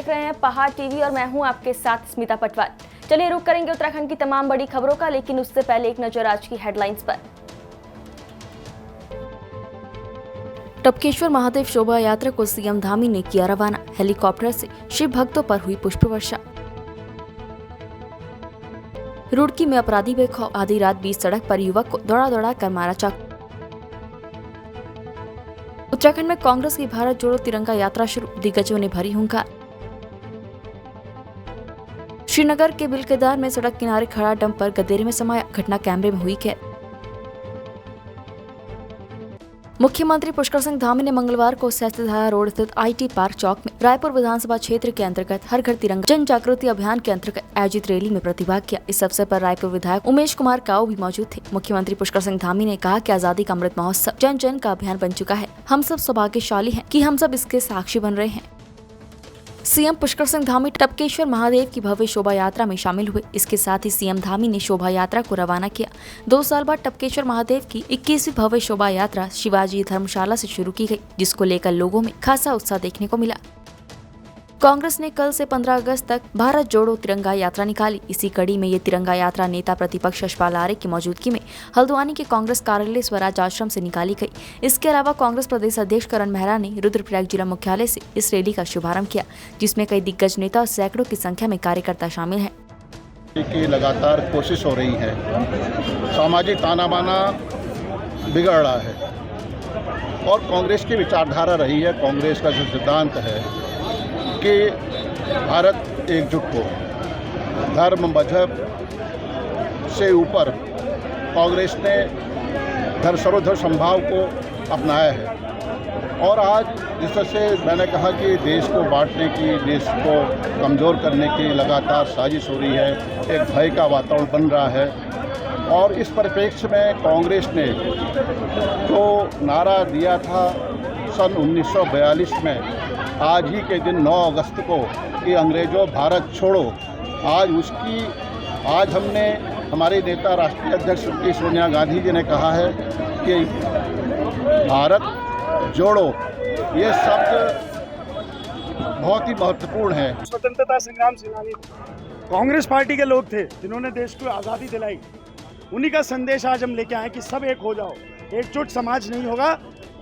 देख रहे हैं पहाड़ टीवी और मैं हूं आपके साथ स्मिता पटवार। चलिए रुक करेंगे उत्तराखंड की तमाम बड़ी खबरों का, लेकिन उससे पहले एक नजर आज की हेडलाइंस पर। टपकेश्वर महादेव शोभा यात्रा को सीएम धामी ने किया रवाना। हेलीकॉप्टर से शिव भक्तों पर हुई पुष्प वर्षा। रुड़की में अपराधी बेखौफ, आधी रात बीच सड़क पर युवक को दौड़ा कर मारा चाकू। उत्तराखंड में कांग्रेस की भारत जोड़ो तिरंगा यात्रा शुरू, दिग्गजों ने भरी हुंकार। श्रीनगर के बिलकेदार में सड़क किनारे खड़ा डंपर गदेरे में समाया, घटना कैमरे में हुई कैद। मुख्यमंत्री पुष्कर सिंह धामी ने मंगलवार को सहस्त्रधारा रोड स्थित आईटी पार्क चौक में रायपुर विधानसभा क्षेत्र के अंतर्गत हर घर तिरंगा जन जागृति अभियान के अंतर्गत आयोजित रैली में प्रतिभाग किया। इस अवसर पर रायपुर विधायक उमेश कुमार काऊ भी मौजूद थे। मुख्यमंत्री पुष्कर सिंह धामी ने कहा कि आजादी का अमृत महोत्सव जन जन का अभियान बन चुका है। हम सब सौभाग्यशाली हैं कि हम सब इसके साक्षी बन रहे हैं। सीएम पुष्कर सिंह धामी टपकेश्वर महादेव की भव्य शोभा यात्रा में शामिल हुए। इसके साथ ही सीएम धामी ने शोभा यात्रा को रवाना किया। 2 साल बाद टपकेश्वर महादेव की 21वीं भव्य शोभा यात्रा शिवाजी धर्मशाला से शुरू की गई, जिसको लेकर लोगों में खासा उत्साह देखने को मिला। कांग्रेस ने कल से 15 अगस्त तक भारत जोड़ो तिरंगा यात्रा निकाली। इसी कड़ी में ये तिरंगा यात्रा नेता प्रतिपक्ष यशपाल आर्य की मौजूदगी में हल्द्वानी के कांग्रेस कार्यालय स्वराज आश्रम से निकाली गई। इसके अलावा कांग्रेस प्रदेश अध्यक्ष करण मेहरा ने रुद्रप्रयाग जिला मुख्यालय से इस रैली का शुभारंभ किया, जिसमें कई दिग्गज नेता और सैकड़ों की संख्या में कार्यकर्ता शामिल हैं। की लगातार कोशिश हो रही है, सामाजिक ताना बाना बिगड़ रहा है और कांग्रेस की विचारधारा रही है, कांग्रेस का जो सिद्धांत है कि भारत एकजुट हो, धर्म मजहब से ऊपर कांग्रेस ने सर्वधर्म समभाव को अपनाया है। और आज जिस तरह से मैंने कहा कि देश को बांटने की, देश को कमज़ोर करने की लगातार साजिश हो रही है, एक भय का वातावरण बन रहा है। और इस परिप्रेक्ष्य में कांग्रेस ने जो नारा दिया था सन 1942 में, आज ही के दिन 9 अगस्त को कि अंग्रेज़ों भारत छोड़ो, आज हमने हमारे नेता राष्ट्रीय अध्यक्ष श्रीमती सोनिया गांधी जी ने कहा है कि भारत जोड़ो, ये शब्द बहुत ही महत्वपूर्ण है। स्वतंत्रता संग्राम सेनानी कांग्रेस पार्टी के लोग थे जिन्होंने देश को आज़ादी दिलाई। उन्हीं का संदेश आज हम लेके आए कि सब एक हो जाओ। एकजुट समाज नहीं होगा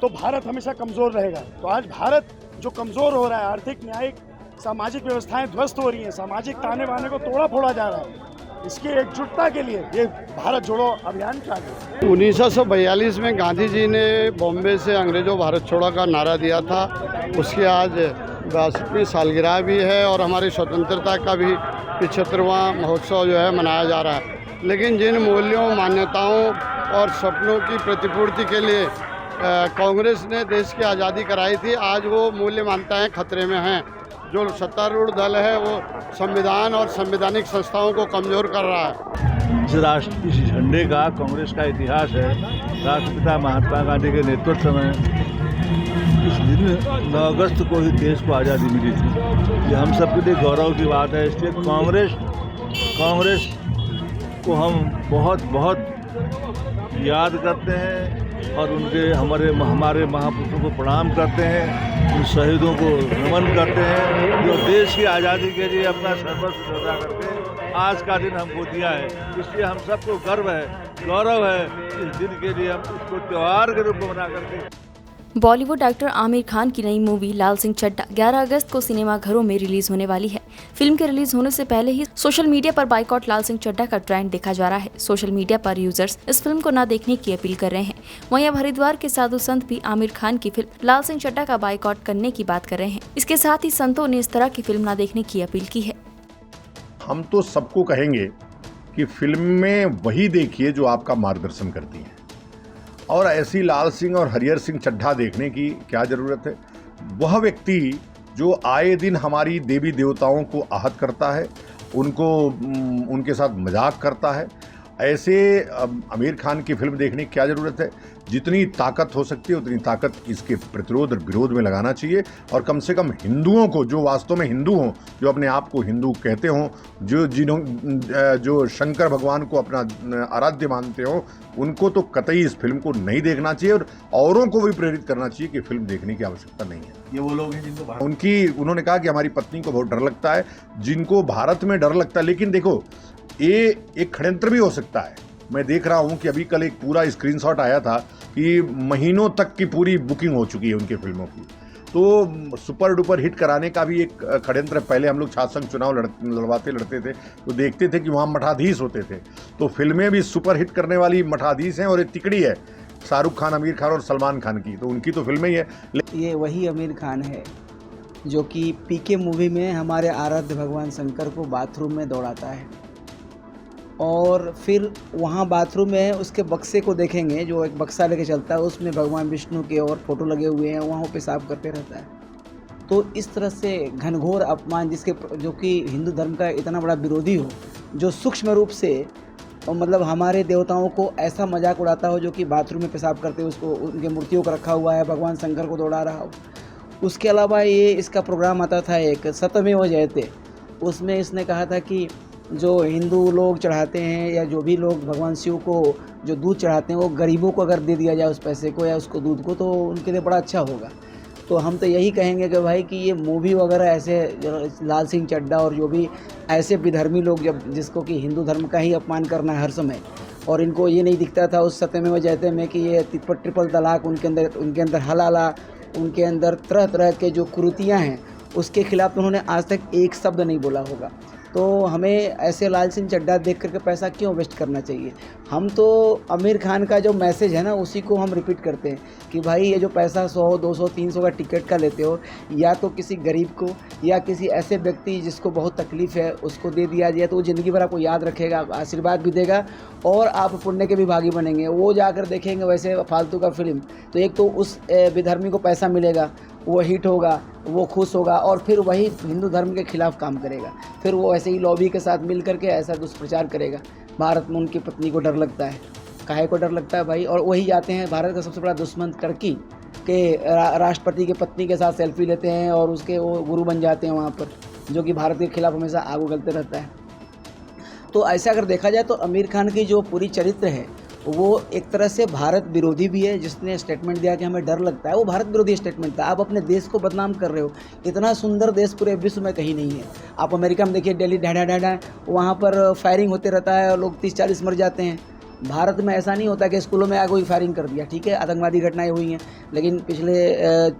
तो भारत हमेशा कमज़ोर रहेगा। तो आज भारत जो कमज़ोर हो रहा है, आर्थिक न्यायिक सामाजिक व्यवस्थाएं ध्वस्त हो रही हैं, सामाजिक ताने बाने को तोड़ा फोड़ा जा रहा है, इसकी एकजुटता के लिए ये भारत जोड़ो अभियान का है। 1942 में गांधी जी ने बॉम्बे से अंग्रेजों भारत छोड़ो का नारा दिया था, उसकी आज 62वीं सालगिरह भी है और हमारी स्वतंत्रता का भी 75वां महोत्सव जो है मनाया जा रहा है। लेकिन जिन मूल्यों, मान्यताओं और सपनों की प्रतिपूर्ति के लिए कांग्रेस ने देश की आज़ादी कराई थी, आज वो मूल्य मान्यताएं खतरे में हैं। जो सत्तारूढ़ दल है वो संविधान और संवैधानिक संस्थाओं को कमज़ोर कर रहा है। इस झंडे का कांग्रेस का इतिहास है। राष्ट्रपिता महात्मा गांधी के नेतृत्व में इस दिन 9 अगस्त को ही देश को आज़ादी मिली थी। ये हम सबके लिए गौरव की बात है। इसलिए कांग्रेस को हम बहुत याद करते हैं और हमारे महापुरुषों को प्रणाम करते हैं, उन शहीदों को नमन करते हैं जो देश की आज़ादी के लिए अपना सर्वस्व लगा करके आज का दिन हमको दिया है। इसलिए हम सबको गर्व है, गौरव है इस दिन के लिए। हम उसको त्यौहार के रूप में मना करके। बॉलीवुड एक्टर आमिर खान की नई मूवी लाल सिंह चड्ढा 11 अगस्त को सिनेमाघरों में रिलीज होने वाली है। फिल्म के रिलीज होने से पहले ही सोशल मीडिया पर बाइकॉट लाल सिंह चड्ढा का ट्रेंड देखा जा रहा है। सोशल मीडिया पर यूजर्स इस फिल्म को न देखने की अपील कर रहे हैं। वहीं अब हरिद्वार के साधु संत भी आमिर खान की फिल्म लाल सिंह चड्ढा का बाइकॉट करने की बात कर रहे हैं। इसके साथ ही संतों ने इस तरह की फिल्म न देखने की अपील की है। हम तो सबको कहेंगे कि फिल्म में वही देखिए जो आपका मार्गदर्शन करती है, और ऐसी लाल सिंह और हरिहर सिंह चड्ढा देखने की क्या ज़रूरत है। वह व्यक्ति जो आए दिन हमारी देवी देवताओं को आहत करता है, उनके साथ मजाक करता है, ऐसे आमिर खान की फिल्म देखने की क्या ज़रूरत है। जितनी ताकत हो सकती है उतनी ताकत इसके प्रतिरोध और विरोध में लगाना चाहिए, और कम से कम हिंदुओं को, जो वास्तव में हिंदू हों, जो अपने आप को हिंदू कहते हों, जो शंकर भगवान को अपना आराध्य मानते हों, उनको तो कतई इस फिल्म को नहीं देखना चाहिए, और औरों को भी प्रेरित करना चाहिए कि फिल्म देखने की आवश्यकता नहीं है। ये वो लोग हैं जिनको उन्होंने कहा कि हमारी पत्नी को बहुत डर लगता है, जिनको भारत में डर लगता है। लेकिन देखो, ये एक षड्यंत्र भी हो सकता है। मैं देख रहा हूं कि अभी कल एक पूरा स्क्रीनशॉट आया था कि महीनों तक की पूरी बुकिंग हो चुकी है उनके फिल्मों की, तो सुपर डुपर हिट कराने का भी एक षड्यंत्र। पहले हम लोग छात्र संघ चुनाव लड़ते थे तो देखते थे कि वहाँ मठाधीश होते थे, तो फिल्में भी सुपर हिट करने वाली मठाधीश हैं, और एक तिकड़ी है शाहरुख खान, आमिर खान और सलमान खान की, तो उनकी तो फिल्में ही है। ये वही आमिर खान है जो कि पीके मूवी में हमारे आराध्य भगवान शंकर को बाथरूम में दौड़ाता है, और फिर वहाँ बाथरूम में उसके बक्से को देखेंगे, जो एक बक्सा लेके चलता है, उसमें भगवान विष्णु के और फोटो लगे हुए हैं, वहाँ पेशाब करते रहता है। तो इस तरह से घनघोर अपमान, जो कि हिंदू धर्म का इतना बड़ा विरोधी हो, जो सूक्ष्म रूप से और मतलब हमारे देवताओं को ऐसा मजाक उड़ाता हो, जो कि बाथरूम में पेशाब करते, उसको उनके मूर्तियों को रखा हुआ है, भगवान शंकर को दौड़ा रहा हो। उसके अलावा ये इसका प्रोग्राम आता था एक सत्यमेव जयते, उसमें इसने कहा था कि जो हिंदू लोग चढ़ाते हैं या जो भी लोग भगवान शिव को जो दूध चढ़ाते हैं, वो गरीबों को अगर दे दिया जाए उस पैसे को या उसको दूध को, तो उनके लिए बड़ा अच्छा होगा। तो हम तो यही कहेंगे कि भाई कि ये मूवी वगैरह ऐसे लाल सिंह चड्ढा और जो भी ऐसे विधर्मी लोग, जब जिसको कि हिंदू धर्म का ही अपमान करना है हर समय, और इनको ये नहीं दिखता था उस सत्यमेव जयते में कि ये ट्रिपल तलाक उनके अंदर हलाला, उनके अंदर तरह तरह के जो कुरीतियाँ हैं, उसके खिलाफ उन्होंने आज तक एक शब्द नहीं बोला होगा। तो हमें ऐसे लाल सिंह चड्ढा देख करके पैसा क्यों वेस्ट करना चाहिए। हम तो आमिर खान का जो मैसेज है ना, उसी को हम रिपीट करते हैं कि भाई ये जो पैसा 100, 200, 300 का टिकट का लेते हो, या तो किसी गरीब को या किसी ऐसे व्यक्ति जिसको बहुत तकलीफ़ है उसको दे दिया जाए, तो वो ज़िंदगी भर आपको याद रखेगा, आशीर्वाद भी देगा, और आप पुण्य के भी भागी बनेंगे। वो जाकर देखेंगे वैसे फालतू का फिल्म, तो एक तो उस विधर्मी को पैसा मिलेगा, वो हिट होगा, वो खुश होगा, और फिर वही हिंदू धर्म के खिलाफ काम करेगा, फिर वो ऐसे ही लॉबी के साथ मिल करके ऐसा दुष्प्रचार करेगा। भारत में उनकी पत्नी को डर लगता है, काहे को डर लगता है भाई, और वही जाते हैं भारत का सबसे बड़ा दुश्मन टर्की के राष्ट्रपति के पत्नी के साथ सेल्फी लेते हैं और उसके वो गुरु बन जाते हैं वहाँ पर, जो कि भारत के खिलाफ हमेशा आग उगलते रहता है। तो ऐसा अगर देखा जाए तो आमिर खान की जो पूरी चरित्र है वो एक तरह से भारत विरोधी भी है। जिसने स्टेटमेंट दिया कि हमें डर लगता है, वो भारत विरोधी स्टेटमेंट था। आप अपने देश को बदनाम कर रहे हो। इतना सुंदर देश पूरे विश्व में कहीं नहीं है। आप अमेरिका में देखिए, दिल्ली ढाढ़ा ढाढ़ा वहाँ पर फायरिंग होते रहता है और लोग 30-40 मर जाते हैं। भारत में ऐसा नहीं होता कि स्कूलों में आगे कोई फायरिंग कर दिया, ठीक है, आतंकवादी घटनाएं हुई हैं, लेकिन पिछले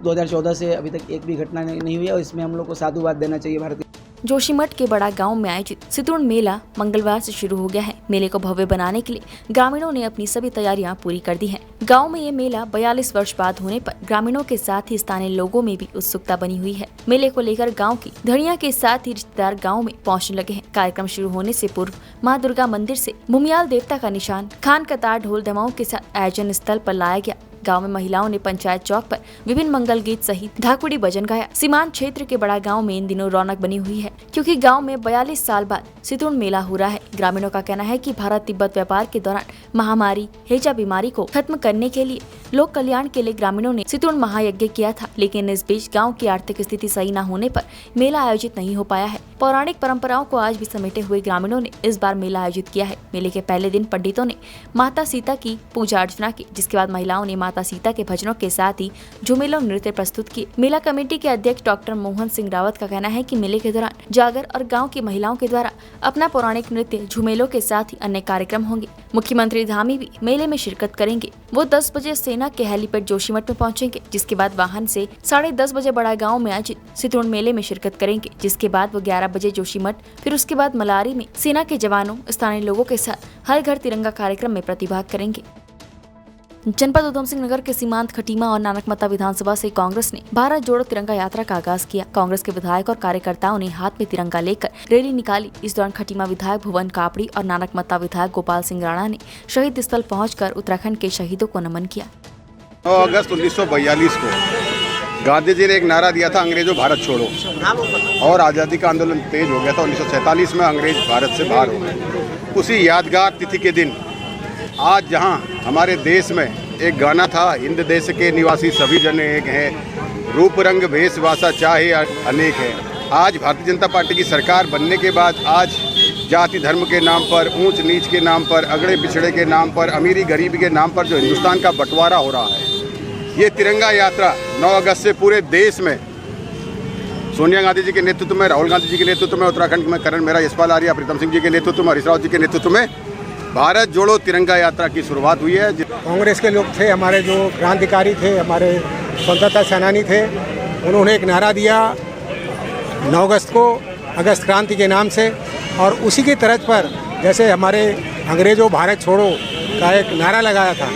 2014 से अभी तक एक भी घटना नहीं हुई है, और इसमें हम लोग को साधुवाद देना चाहिए भारत। जोशीमठ के बड़ा गांव में आयोजित सितुण मेला मंगलवार से शुरू हो गया है। मेले को भव्य बनाने के लिए ग्रामीणों ने अपनी सभी तैयारियां पूरी कर दी हैं। गांव में ये मेला 42 वर्ष बाद होने पर ग्रामीणों के साथ ही स्थानीय लोगों में भी उत्सुकता बनी हुई है। मेले को लेकर गांव की धड़िया के साथ ही रिश्तेदार गांव में पहुंचने लगे हैं। कार्यक्रम शुरू होने से पूर्व मां दुर्गा मंदिर से भूमियाल देवता का निशान, खान कतार, ढोल दमाओं के साथ आयोजन स्थल पर लाया गया। गांव में महिलाओं ने पंचायत चौक पर विभिन्न मंगल गीत सहित धाकुड़ी भजन गाया। सीमांत क्षेत्र के बड़ा गांव में इन दिनों रौनक बनी हुई है, क्योंकि गांव में 42 साल बाद सितुण मेला हो रहा है। ग्रामीणों का कहना है कि भारत तिब्बत व्यापार के दौरान महामारी हैजा बीमारी को खत्म करने के लिए लोक कल्याण के लिए ग्रामीणों ने सितुण महायज्ञ किया था, लेकिन इस बीच गाँव की आर्थिक स्थिति सही न होने पर मेला आयोजित नहीं हो पाया है। पौराणिक परंपराओं को आज भी समेटे हुए ग्रामीणों ने इस बार मेला आयोजित किया है। मेले के पहले दिन पंडितों ने माता सीता की पूजा अर्चना की, जिसके बाद महिलाओं ने माता सीता के भजनों के साथ ही झूमेलों नृत्य प्रस्तुत किए। मेला कमेटी के अध्यक्ष डॉक्टर मोहन सिंह रावत का कहना है कि मेले के दौरान जागर और गांव की महिलाओं के द्वारा अपना पौराणिक नृत्य झूमेलों के साथ ही अन्य कार्यक्रम होंगे। मुख्यमंत्री धामी भी मेले में शिरकत करेंगे। वो 10 बजे सेना के हेलीपैड जोशीमठ में पहुंचेंगे, जिसके बाद वाहन से 10:30 बजे बड़ा गाँव में आयोजित सितुण मेले में शिरकत करेंगे, जिसके बाद वो 11 बजे जोशीमठ, फिर उसके बाद मलारी में सेना के जवानों, स्थानीय लोगों के साथ हर घर तिरंगा कार्यक्रम में प्रतिभाग करेंगे। जनपद उधम सिंह नगर के सीमांत खटीमा और नानकमता विधानसभा से कांग्रेस ने भारत जोड़ो तिरंगा यात्रा का आगाज किया। कांग्रेस के विधायक और कार्यकर्ताओं ने हाथ में तिरंगा लेकर रैली निकाली। इस दौरान खटीमा विधायक भुवन कापड़ी और नानकमता विधायक गोपाल सिंह राणा ने शहीद स्थल पहुंचकर उत्तराखंड के शहीदों को नमन किया। 9 अगस्त 1942 को गांधी जी ने एक नारा दिया था, अंग्रेजों भारत छोड़ो, और आज़ादी का आंदोलन तेज हो गया था। 1947 में अंग्रेज भारत से बाहर हो गए। उसी यादगार तिथि के दिन आज जहां हमारे देश में एक गाना था, हिंद देश के निवासी सभी जन एक हैं, रूप रंग भेष भाषा चाहे अनेक है। आज भारतीय जनता पार्टी की सरकार बनने के बाद आज जाति धर्म के नाम पर, ऊंच नीच के नाम पर, अगड़े पिछड़े के नाम पर, अमीरी गरीबी के नाम पर जो हिंदुस्तान का बंटवारा हो रहा है, ये तिरंगा यात्रा 9 अगस्त से पूरे देश में सोनिया गांधी जी के नेतृत्व में, राहुल गांधी जी के नेतृत्व में, उत्तराखंड में करण मेहरा, यशपाल आर्या, प्रीतम सिंह जी के नेतृत्व में, हरीश रावत जी के नेतृत्व में भारत जोड़ो तिरंगा यात्रा की शुरुआत हुई है। कांग्रेस के लोग थे, हमारे जो क्रांतिकारी थे, हमारे स्वतंत्रता सेनानी थे, उन्होंने एक नारा दिया 9 अगस्त को, अगस्त क्रांति के नाम से, और उसी की तर्ज पर जैसे हमारे अंग्रेजों भारत छोड़ो का एक नारा लगाया था,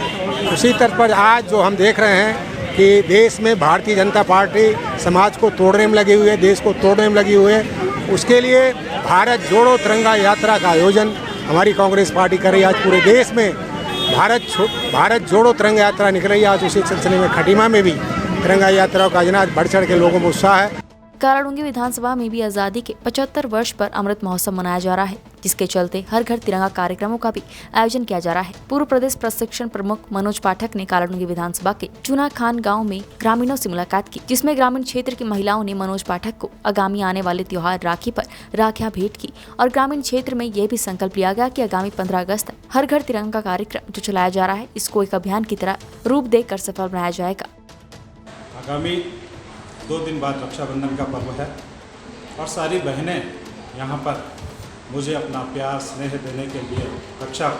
उसी तर्ज पर आज जो हम देख रहे हैं कि देश में भारतीय जनता पार्टी समाज को तोड़ने में लगी हुई है, देश को तोड़ने में लगी हुई है। उसके लिए भारत जोड़ो तिरंगा यात्रा का आयोजन हमारी कांग्रेस पार्टी कर रही है। आज पूरे देश में भारत जोड़ो तिरंगा यात्रा निकल रही है। आज उसी सिलसिले में खटीमा में भी तिरंगा यात्रा का आज बढ़ चढ़ के लोगों में उत्साह है। काराडूंगी विधानसभा में भी आजादी के 75 वर्ष पर अमृत महोत्सव मनाया जा रहा है, जिसके चलते हर घर तिरंगा कार्यक्रमों का भी आयोजन किया जा रहा है। पूर्व प्रदेश प्रशिक्षण प्रमुख मनोज पाठक ने काराडूंगी विधानसभा के चुना खान गांव में ग्रामीणों से मुलाकात की, जिसमें ग्रामीण क्षेत्र की महिलाओं ने मनोज पाठक को आगामी आने वाले त्योहार राखी पर राखियां भेंट की और ग्रामीण क्षेत्र में यह भी संकल्प लिया गया कि आगामी 15 अगस्त तक हर घर तिरंगा कार्यक्रम जो चलाया जा रहा है, इसको एक अभियान की तरह रूप देकर सफल बनाया जाएगा। आगामी 2 दिन बाद रक्षाबंधन का पर्व है और सारी बहनें यहाँ पर मुझे अपना प्यार स्नेह देने के लिए रक्षा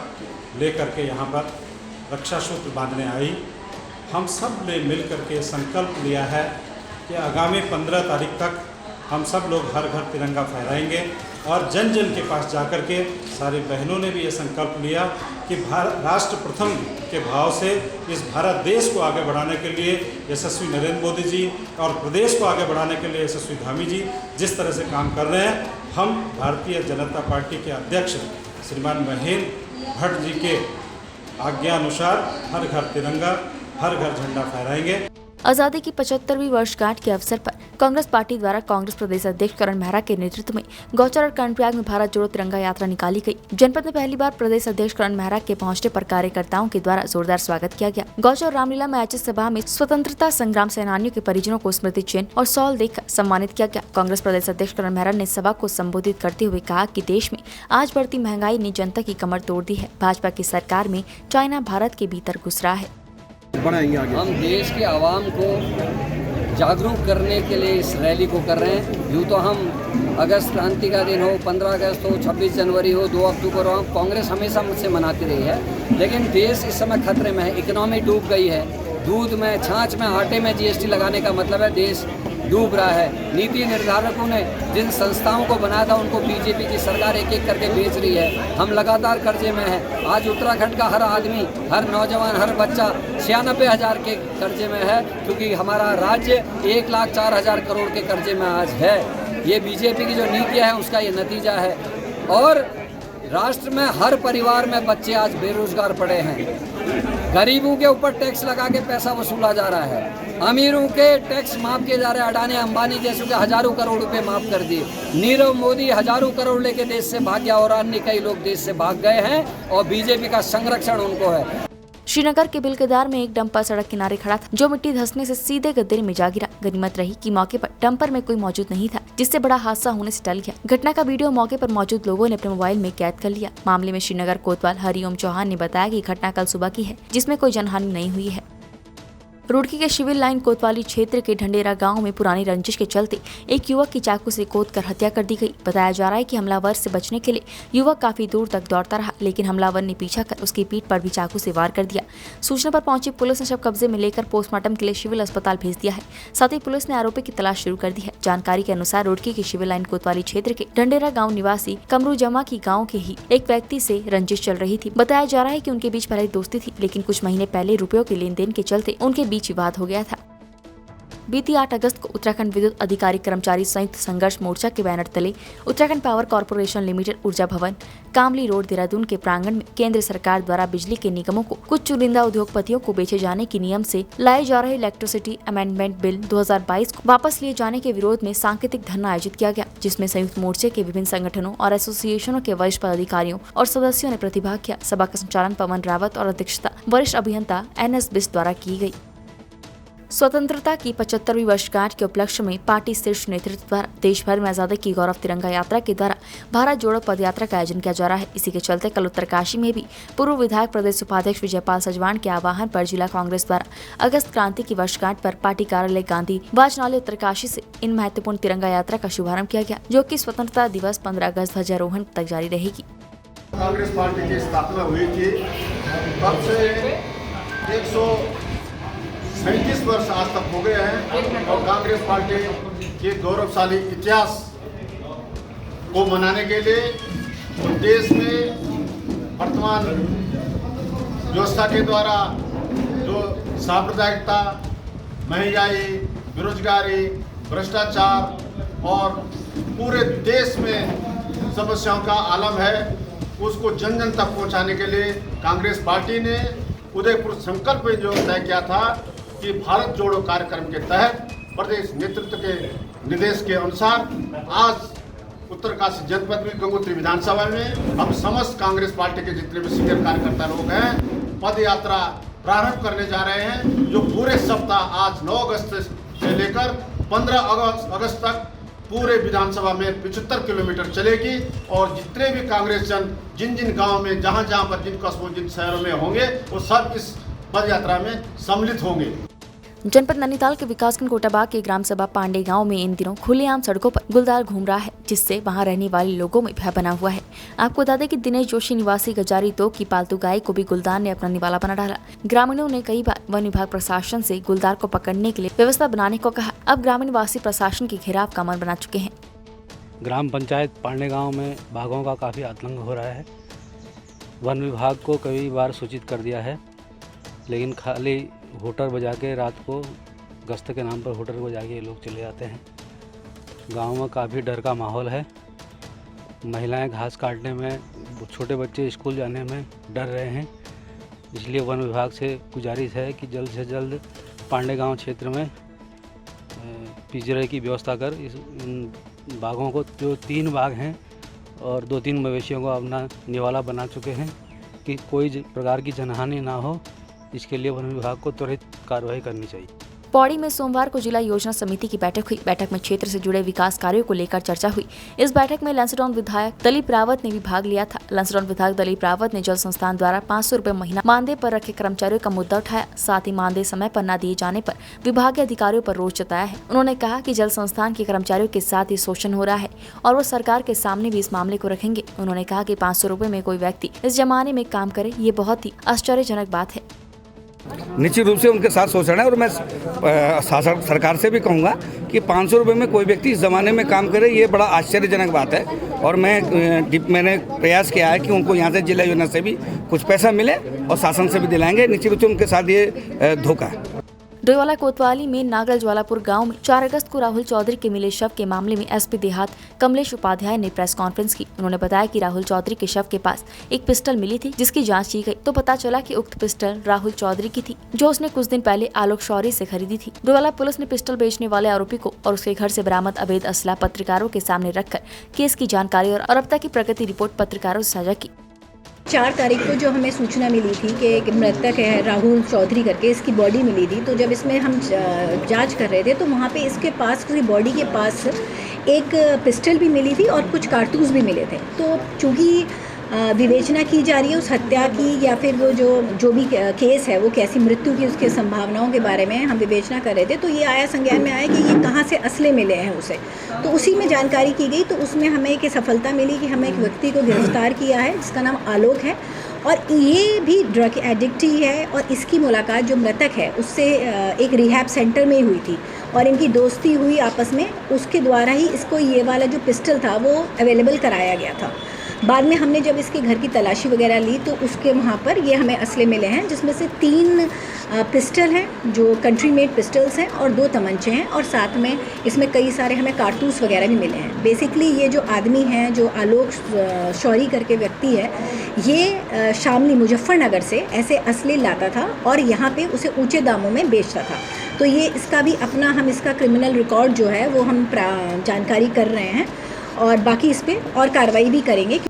लेकर के यहाँ पर रक्षा सूत्र बांधने आई। हम सब ने मिल कर के संकल्प लिया है कि आगामी 15 तारीख तक हम सब लोग हर घर तिरंगा फहराएंगे और जन जन के पास जाकर के सारी बहनों ने भी ये संकल्प लिया कि राष्ट्र प्रथम के भाव से इस भारत देश को आगे बढ़ाने के लिए यशस्वी नरेंद्र मोदी जी और प्रदेश को आगे बढ़ाने के लिए यशस्वी धामी जी जिस तरह से काम कर रहे हैं, हम भारतीय जनता पार्टी के अध्यक्ष श्रीमान महेंद्र भट्ट जी के आज्ञानुसार हर घर तिरंगा, हर घर झंडा फहराएंगे। आजादी की 75वीं वर्षगांठ के अवसर पर कांग्रेस पार्टी द्वारा कांग्रेस प्रदेश अध्यक्ष करण मेहरा के नेतृत्व में गौचर और कर्णप्रयाग में भारत जोड़ो तिरंगा यात्रा निकाली गई। जनपद में पहली बार प्रदेश अध्यक्ष करण मेहरा के पहुंचने पर कार्यकर्ताओं के द्वारा जोरदार स्वागत किया गया। गौचर रामलीला में आयोजित सभा में स्वतंत्रता संग्राम सेनानियों के परिजनों को स्मृति चिन्ह और शॉल देकर सम्मानित किया गया। कांग्रेस प्रदेश अध्यक्ष करण मेहरा ने सभा को संबोधित करते हुए कहा कि देश में आज बढ़ती महंगाई ने जनता की कमर तोड़ दी है। भाजपा की सरकार में चाइना भारत के भीतर घुस रहा है। हम देश के आवाम को जागरूक करने के लिए इस रैली को कर रहे हैं। यूँ तो हम अगस्त क्रांति का दिन हो, 15 अगस्त हो, 26 जनवरी हो, 2 अक्टूबर हो, कांग्रेस हमेशा मुझसे मनाती रही है, लेकिन देश इस समय खतरे में है। इकोनॉमी डूब गई है। दूध में, छाछ में, आटे में जीएसटी लगाने का मतलब है देश डूब रहा है। नीति निर्धारकों ने जिन संस्थाओं को बनाया था उनको बीजेपी की सरकार एक एक करके बेच रही है। हम लगातार कर्जे में हैं। आज उत्तराखंड का हर आदमी, हर नौजवान, हर बच्चा 96,000 के कर्जे में है, क्योंकि हमारा राज्य 1,04,000 करोड़ के कर्जे में आज है। ये बीजेपी की जो नीतियाँ है उसका ये नतीजा है। और राष्ट्र में हर परिवार में बच्चे आज बेरोजगार पड़े हैं। गरीबों के ऊपर टैक्स लगा के पैसा वसूला जा रहा है। अमीरों के टैक्स माफ किए जा रहे हैं। अडानी अंबानी जैसों के हजारों करोड़ रुपए माफ कर दिए। नीरव मोदी हजारों करोड़ लेके देश से भाग गया और अन्य कई लोग देश से भाग गए हैं और बीजेपी का संरक्षण उनको है। श्रीनगर के बिलकेदार में एक डंपर सड़क किनारे खड़ा था, जो मिट्टी धंसने से सीधे गड्ढे में जा गिरा। गनीमत रही कि मौके पर डंपर में कोई मौजूद नहीं था, जिससे बड़ा हादसा होने से टल गया। घटना का वीडियो मौके पर मौजूद लोगों ने अपने मोबाइल में कैद कर लिया। मामले में श्रीनगर कोतवाल हरिओम चौहान ने बताया कि घटना कल सुबह की है, जिसमें कोई जनहानि नहीं हुई है। रुड़की के सिविल लाइन कोतवाली क्षेत्र के ढंडेरा गांव में पुरानी रंजिश के चलते एक युवक की चाकू से कोद कर हत्या कर दी गई। बताया जा रहा है कि हमलावर से बचने के लिए युवक काफी दूर तक दौड़ता रहा, लेकिन हमलावर ने पीछा कर उसकी पीठ पर भी चाकू से वार कर दिया। सूचना पर पहुंची पुलिस ने शव कब्जे में लेकर पोस्टमार्टम के लिए सिविल अस्पताल भेज दिया है। साथ ही पुलिस ने आरोपी की तलाश शुरू कर दी है। जानकारी के अनुसार रुड़की के सिविल लाइन कोतवाली क्षेत्र के ढंडेरा गाँव निवासी कमरू जमा की गाँव के ही एक व्यक्ति से रंजिश चल रही थी। बताया जा रहा है कि उनके बीच पहले दोस्ती थी, लेकिन कुछ महीने पहले रुपयों के लेन देन के चलते उनके बीच विवाद हो गया था। बीती 8 अगस्त को उत्तराखंड विद्युत अधिकारी कर्मचारी संयुक्त संघर्ष मोर्चा के बैनर तले उत्तराखंड पावर कॉर्पोरेशन लिमिटेड ऊर्जा भवन कामली रोड देहरादून के प्रांगण में केंद्र सरकार द्वारा बिजली के निगमों को कुछ चुनिंदा उद्योगपतियों को बेचे जाने के नियम से लाए जा रहे इलेक्ट्रिसिटी अमेंडमेंट बिल 2022 को वापस लिए जाने के विरोध में सांकेतिक धरना आयोजित किया गया, जिसमें संयुक्त मोर्चे के विभिन्न संगठनों और एसोसिएशनों के वरिष्ठ पदाधिकारियों और सदस्यों ने प्रतिभाग किया। सभा का संचालन पवन रावत और अध्यक्षता वरिष्ठ अभियंता NS बिस्ट द्वारा की गई। स्वतंत्रता की 75वीं वर्षगांठ के उपलक्ष्य में पार्टी शीर्ष नेतृत्व द्वारा देश भर में आजादी की गौरव तिरंगा यात्रा के द्वारा भारत जोड़ो पद यात्रा का आयोजन किया जा रहा है। इसी के चलते कल उत्तरकाशी में भी पूर्व विधायक प्रदेश उपाध्यक्ष विजयपाल सजवान के आह्वान पर जिला कांग्रेस द्वारा अगस्त क्रांति की वर्षगांठ पर पार्टी कार्यालय गांधी वाचनालय उत्तरकाशी से इन महत्वपूर्ण तिरंगा यात्रा का शुभारंभ किया गया, जो कि स्वतंत्रता दिवस 15 अगस्त ध्वजारोहण तक जारी रहेगी। कांग्रेस पार्टी की स्थापना हुई थी तब से 137 वर्ष आज तक हो गए हैं और कांग्रेस पार्टी के गौरवशाली इतिहास को मनाने के लिए देश में वर्तमान व्यवस्था के द्वारा जो सांप्रदायिकता, महंगाई, बेरोजगारी, भ्रष्टाचार और पूरे देश में समस्याओं का आलम है, उसको जन जन तक पहुंचाने के लिए कांग्रेस पार्टी ने उदयपुर संकल्प में जो तय किया था कि भारत जोड़ो कार्यक्रम के तहत प्रदेश नेतृत्व के निर्देश के अनुसार आज उत्तरकाशी जनपद में गंगोत्री विधानसभा में हम समस्त कांग्रेस पार्टी के जितने भी सीनियर कार्यकर्ता लोग हैं पद यात्रा प्रारंभ करने जा रहे हैं, जो पूरे सप्ताह आज 9 अगस्त से लेकर 15 अगस्त तक पूरे विधानसभा में 75 किलोमीटर चलेगी और जितने भी कांग्रेस जन जिन गांव में जहां पर जिन कस्बों जिन शहरों में होंगे वो सब इस पद यात्रा में सम्मिलित होंगे। जनपद नैनीताल के विकासखंड कोटाबाग के ग्राम सभा पांडे गांव में इन दिनों खुलेआम सड़कों पर गुलदार घूम रहा है, जिससे वहां रहने वाले लोगों में भय बना हुआ है। आपको बता दें कि दिनेश जोशी निवासी गजारी 2 की पालतू गाय को भी गुलदार ने अपना निवाला बना डाला। ग्रामीणों ने कई बार वन विभाग प्रशासन से गुलदार को पकड़ने के लिए व्यवस्था बनाने को कहा। अब ग्रामीण वासी प्रशासन के घेराव का मन बना चुके हैं। ग्राम पंचायत पांडे गाँव में बाघों का काफी आतंक हो रहा है। वन विभाग को कई बार सूचित कर दिया है, लेकिन खाली होटर बजा के रात को गश्त के नाम पर होटर बजा के लोग चले जाते हैं। गांव में काफ़ी डर का माहौल है। महिलाएं घास काटने में, छोटे बच्चे स्कूल जाने में डर रहे हैं। इसलिए वन विभाग से गुजारिश है कि जल्द से जल्द पांडे गांव क्षेत्र में पिंजरे की व्यवस्था कर इन बाघों को, जो 3 बाघ हैं और 2-3 मवेशियों को अपना निवाला बना चुके हैं, कि कोई प्रकार की जनहानि ना हो, इसके लिए वन विभाग को त्वरित कार्रवाई करनी चाहिए। पौड़ी में सोमवार को जिला योजना समिति की बैठक हुई। बैठक में क्षेत्र से जुड़े विकास कार्यों को लेकर चर्चा हुई। इस बैठक में लंसडौन विधायक दलीप रावत ने भी भाग लिया था। लंसडौन विधायक दलीप रावत ने जल संस्थान द्वारा 500 रुपए महीना मानदेय पर रखे कर्मचारियों का मुद्दा उठाया। साथ ही मानदेय समय पर न दिए जाने पर विभागीय अधिकारियों पर रोष जताया है। उन्होंने कहा कि जल संस्थान के कर्मचारियों के साथ ही शोषण हो रहा है और वो सरकार के सामने भी इस मामले को रखेंगे। उन्होंने कहा कि 500 रुपए में कोई व्यक्ति इस जमाने में काम करे, ये बहुत ही आश्चर्यजनक बात है। निश्चित रूप से उनके साथ शोषण है और मैं सरकार से भी कहूँगा कि 500 रुपये में कोई व्यक्ति इस ज़माने में काम करे, ये बड़ा आश्चर्यजनक बात है। और मैंने प्रयास किया है कि उनको यहाँ से जिला योजना से भी कुछ पैसा मिले और शासन से भी दिलाएंगे। निश्चित रूप से उनके साथ ये धोखा है। डोईवाला कोतवाली में नागल ज्वालापुर गांव में 4 अगस्त को राहुल चौधरी के मिले शव के मामले में एसपी देहात कमलेश उपाध्याय ने प्रेस कॉन्फ्रेंस की। उन्होंने बताया कि राहुल चौधरी के शव के पास एक पिस्टल मिली थी, जिसकी जांच की गई तो पता चला कि उक्त पिस्टल राहुल चौधरी की थी, जो उसने कुछ दिन पहले आलोक शौरी से खरीदी थी। डोईवाला पुलिस ने पिस्टल बेचने वाले आरोपी को और उसके घर से बरामद अवैध असला पत्रकारों के सामने रखकर केस की जानकारी और अब तक की प्रगति रिपोर्ट पत्रकारों से साझा की। 4 तारीख को जो हमें सूचना मिली थी कि एक मृतक है राहुल चौधरी करके, इसकी बॉडी मिली थी। तो जब इसमें हम जांच कर रहे थे तो वहाँ पे इसके पास, उसकी बॉडी के पास एक पिस्टल भी मिली थी और कुछ कारतूस भी मिले थे। तो चूँकि विवेचना की जा रही है उस हत्या की या फिर वो जो भी केस है वो कैसी मृत्यु की, उसके संभावनाओं के बारे में हम विवेचना कर रहे थे। तो ये आया संज्ञान में आया कि ये कहाँ से असले मिले हैं उसे, तो उसी में जानकारी की गई। तो उसमें हमें एक सफलता मिली कि हमें एक व्यक्ति को गिरफ्तार किया है जिसका नाम आलोक है और ये भी ड्रग एडिक्ट ही है। और इसकी मुलाकात जो मृतक है उससे एक रिहैब सेंटर में हुई थी और इनकी दोस्ती हुई आपस में, उसके द्वारा ही इसको ये वाला जो पिस्टल था वो अवेलेबल कराया गया था। बाद में हमने जब इसके घर की तलाशी वगैरह ली तो उसके वहाँ पर ये हमें असले मिले हैं, जिसमें से 3 पिस्टल हैं जो कंट्री मेड पिस्टल्स हैं और 2 तमंचे हैं, और साथ में इसमें कई सारे हमें कारतूस वगैरह भी मिले हैं। बेसिकली ये जो आदमी हैं, जो आलोक शौरी करके व्यक्ति है, ये शामली मुजफ्फरनगर से ऐसे असले लाता था और यहाँ पे उसे ऊंचे दामों में बेचता था। तो ये इसका भी अपना हम इसका क्रिमिनल रिकॉर्ड जो है वो हम जानकारी कर रहे हैं और बाकी इस पे और कार्रवाई भी करेंगे।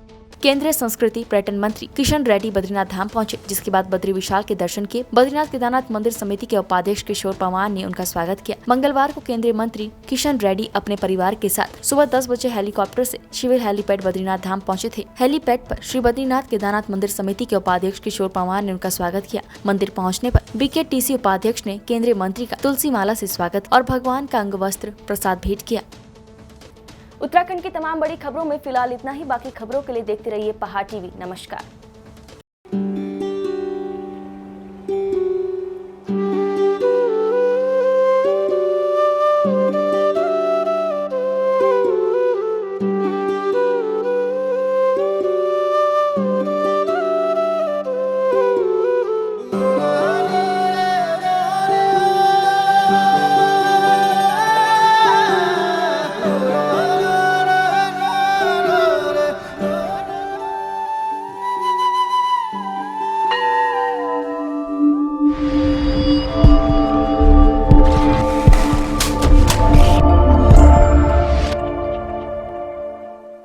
केंद्रीय संस्कृति पर्यटन मंत्री किशन रेड्डी बद्रीनाथ धाम पहुंचे, जिसके बाद बद्री विशाल के दर्शन किए। बद्रीनाथ केदारनाथ मंदिर समिति के उपाध्यक्ष किशोर पवार ने उनका स्वागत किया। मंगलवार को केंद्रीय मंत्री किशन रेड्डी अपने परिवार के साथ सुबह 10 बजे हेलीकॉप्टर से शिविर हेलीपैड बद्रीनाथ धाम पहुंचे थे। हेलीपैड पर श्री बद्रीनाथ केदारनाथ मंदिर समिति के उपाध्यक्ष किशोर पवार ने उनका स्वागत किया। मंदिर पहुँचने पर BKTC उपाध्यक्ष ने केंद्रीय मंत्री का तुलसी माला से स्वागत और भगवान का अंग वस्त्र प्रसाद भेंट किया। उत्तराखंड की तमाम बड़ी खबरों में फिलहाल इतना ही। बाकी खबरों के लिए देखते रहिए पहाड़ TV। नमस्कार।